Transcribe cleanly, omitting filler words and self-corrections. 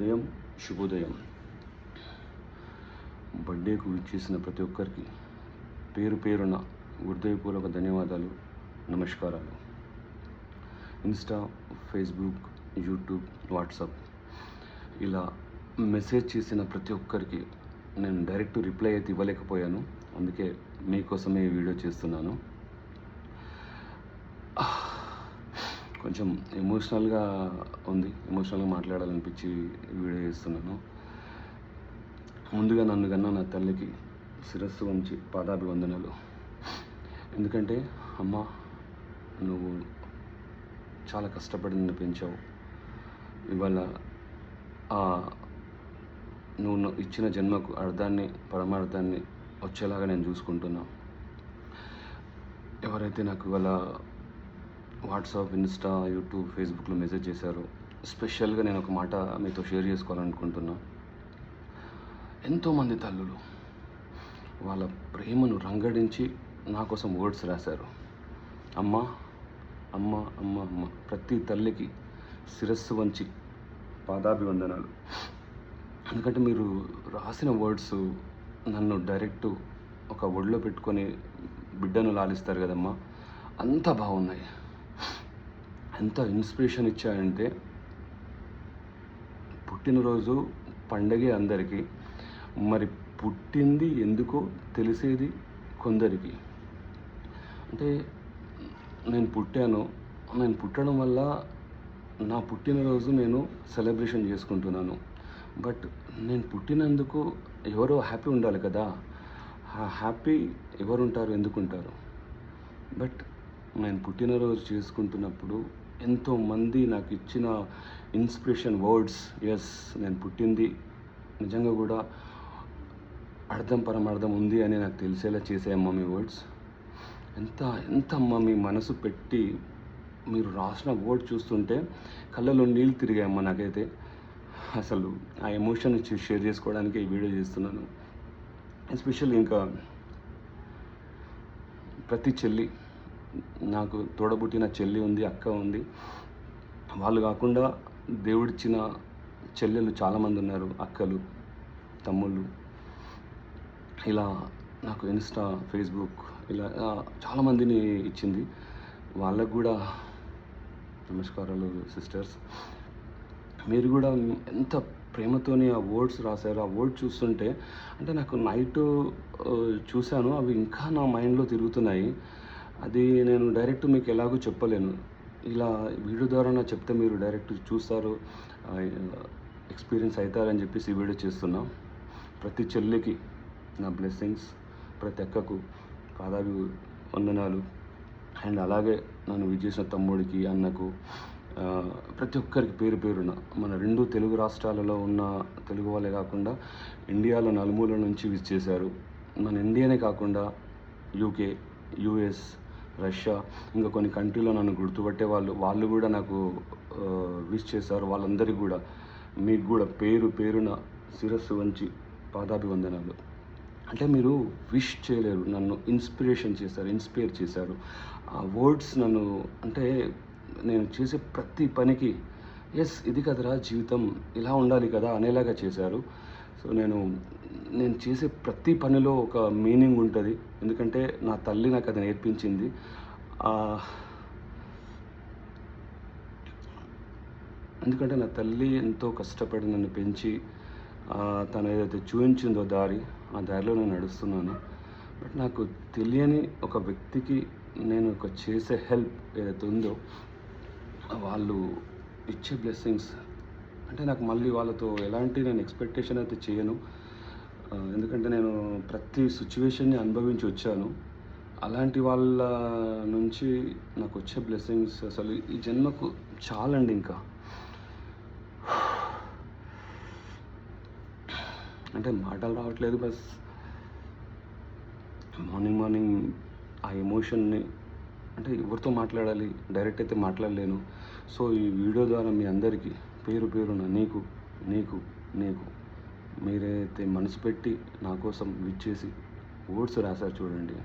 ఉదయం శుభోదయం. బర్త్డేకు విచ్చేసిన ప్రతి ఒక్కరికి పేరు పేరున హృదయపూర్వక ధన్యవాదాలు, నమస్కారాలు. ఇన్స్టా, ఫేస్బుక్, యూట్యూబ్, వాట్సాప్ ఇలా మెసేజ్ చేసిన ప్రతి ఒక్కరికి నేను డైరెక్ట్ రిప్లై అయితే ఇవ్వలేకపోయాను. అందుకే మీకోసమే ఈ వీడియో చేస్తున్నాను. కొంచెం ఎమోషనల్గా మాట్లాడాలనిపించి వీడియో చేస్తున్నాను. ముందుగా నన్ను కన్నా నా తల్లికి శిరస్సు వంచి పాదాభివందనాలు. ఎందుకంటే అమ్మ, నువ్వు చాలా కష్టపడి నన్ను పెంచావు. ఇవాళ నువ్వు ఇచ్చిన జన్మకు అర్థాన్ని, పరమార్థాన్ని వచ్చేలాగా నేను చూసుకుంటున్నా. ఎవరైతే నాకు ఇవాళ వాట్సాప్, ఇన్స్టా, యూట్యూబ్, ఫేస్బుక్లో మెసేజ్ చేశారో, స్పెషల్గా నేను ఒక మాట మీతో షేర్ చేసుకోవాలనుకుంటున్నా. ఎంతోమంది తల్లులు వాళ్ళ ప్రేమను రంగడించి నా కోసం వర్డ్స్ రాశారు. అమ్మ అమ్మ అమ్మ అమ్మ. ప్రతి తల్లికి శిరస్సు వంచి పాదాభివందనాలు. ఎందుకంటే మీరు రాసిన వర్డ్స్ నన్ను డైరెక్ట్ ఒక ఒడిలో పెట్టుకొని బిడ్డను లాలిస్తారు కదమ్మా, అంత బాగున్నాయి. ఎంత ఇన్స్పిరేషన్ ఇచ్చాయంటే, పుట్టినరోజు పండగే అందరికీ, మరి పుట్టింది ఎందుకో తెలిసేది కొందరికి. అంటే నేను పుట్టడం వల్ల నా పుట్టినరోజు నేను సెలబ్రేషన్ చేసుకుంటున్నాను. బట్ నేను పుట్టినందుకు ఎవరో హ్యాపీ ఉండాలి కదా. ఆ హ్యాపీ ఎవరు ఉంటారు, ఎందుకుంటారు? బట్ నేను పుట్టినరోజు చేసుకుంటున్నప్పుడు ఎంతోమంది నాకు ఇచ్చిన ఇన్స్పిరేషన్ వర్డ్స్, ఎస్ నేను పుట్టింది నిజంగా కూడా అర్థం పరమార్థం ఉంది అని నాకు తెలిసేలా చేసాయమ్మ మీ వర్డ్స్. ఎంత అమ్మ మీ మనసు పెట్టి మీరు రాసిన వర్డ్ చూస్తుంటే కళ్ళలో నీళ్ళు తిరిగాయమ్మ నాకైతే. అసలు ఆ ఎమోషన్ షేర్ చేసుకోవడానికి ఈ వీడియో చేస్తున్నాను. ఎస్పెషల్లీ ఇంకా ప్రతి చెల్లి, నాకు తోడబుట్టిన చెల్లి ఉంది, అక్క ఉంది. వాళ్ళు కాకుండా దేవుడిచ్చిన చెల్లెలు చాలామంది ఉన్నారు, అక్కలు, తమ్ముళ్ళు. ఇలా నాకు ఇన్స్టా, ఫేస్బుక్ ఇలా చాలామందిని ఇచ్చింది. వాళ్ళకు కూడా నమస్కారాలు సిస్టర్స్. మీరు కూడా ఎంత ప్రేమతోని ఆ వర్డ్స్ రాశారు. ఆ వర్డ్ చూస్తుంటే అంటే నాకు నైట్ చూశాను, అవి ఇంకా నా మైండ్లో తిరుగుతున్నాయి. అది నేను డైరెక్ట్ మీకు ఎలాగో చెప్పలేను. ఇలా వీడియో ద్వారా చెప్తే మీరు డైరెక్ట్ చూస్తారు, ఎక్స్పీరియన్స్ అవుతారని చెప్పేసి ఈ వీడియో చేస్తున్నా. ప్రతి చెల్లికి నా బ్లెస్సింగ్స్, ప్రతి అక్కకు పాదాభివందనాలు. అండ్ అలాగే నన్ను విజేసిన తమ్ముడికి, అన్నకు, ప్రతి ఒక్కరికి పేరు పేరున, మన 2 తెలుగు రాష్ట్రాలలో ఉన్న తెలుగు వాళ్ళే కాకుండా ఇండియాలో నలుమూల నుంచి విజ్ చేశారు. మన ఇండియానే కాకుండా యూకే, యూఎస్, రష్యా, ఇంకా కొన్ని కంట్రీలో నన్ను గుర్తుపట్టే వాళ్ళు కూడా నాకు విష్ చేశారు. వాళ్ళందరికీ కూడా, మీకు కూడా పేరు పేరున శిరస్సు వంచి పాదాభివందనాలు. అంటే మీరు విష్ చేయలేరు, నన్ను ఇన్స్పైర్ చేశారు. ఆ వర్డ్స్ నన్ను, అంటే నేను చేసే ప్రతి పనికి ఎస్ ఇది కదరా జీవితం, ఇలా ఉండాలి కదా అనేలాగా చేశారు. సో నేను చేసే ప్రతి పనిలో ఒక మీనింగ్ ఉంటుంది. ఎందుకంటే నా తల్లి నాకు అది నేర్పించింది. ఎందుకంటే నా తల్లి ఎంతో కష్టపడి నన్ను పెంచి తను ఏదైతే చూపించిందో దారి, ఆ దారిలో నేను నడుస్తున్నాను. బట్ నాకు తెలియని ఒక వ్యక్తికి నేను చేసే హెల్ప్ ఏదైతే ఉందో, వాళ్ళు ఇచ్చే బ్లెస్సింగ్స్ అంటే నాకు మళ్ళీ వాళ్ళతో ఎలాంటి నేను ఎక్స్పెక్టేషన్ అయితే చేయను. ఎందుకంటే నేను ప్రతి సిచ్యువేషన్ని అనుభవించి వచ్చాను. అలాంటి వాళ్ళ నుంచి నాకు వచ్చే బ్లెస్సింగ్స్ అసలు ఈ జన్మకు చాలండి. ఇంకా అంటే మాటలు రావట్లేదు. బస్ మార్నింగ్ ఆ ఎమోషన్ని, అంటే ఎవరితో మాట్లాడాలి, డైరెక్ట్ అయితే మాట్లాడలేను. సో ఈ వీడియో ద్వారా మీ అందరికీ పేరు పేరున నీకు మీరైతే మనసు పెట్టి నా కోసం విచ్చేసి వర్డ్స్ రాశారు చూడండి,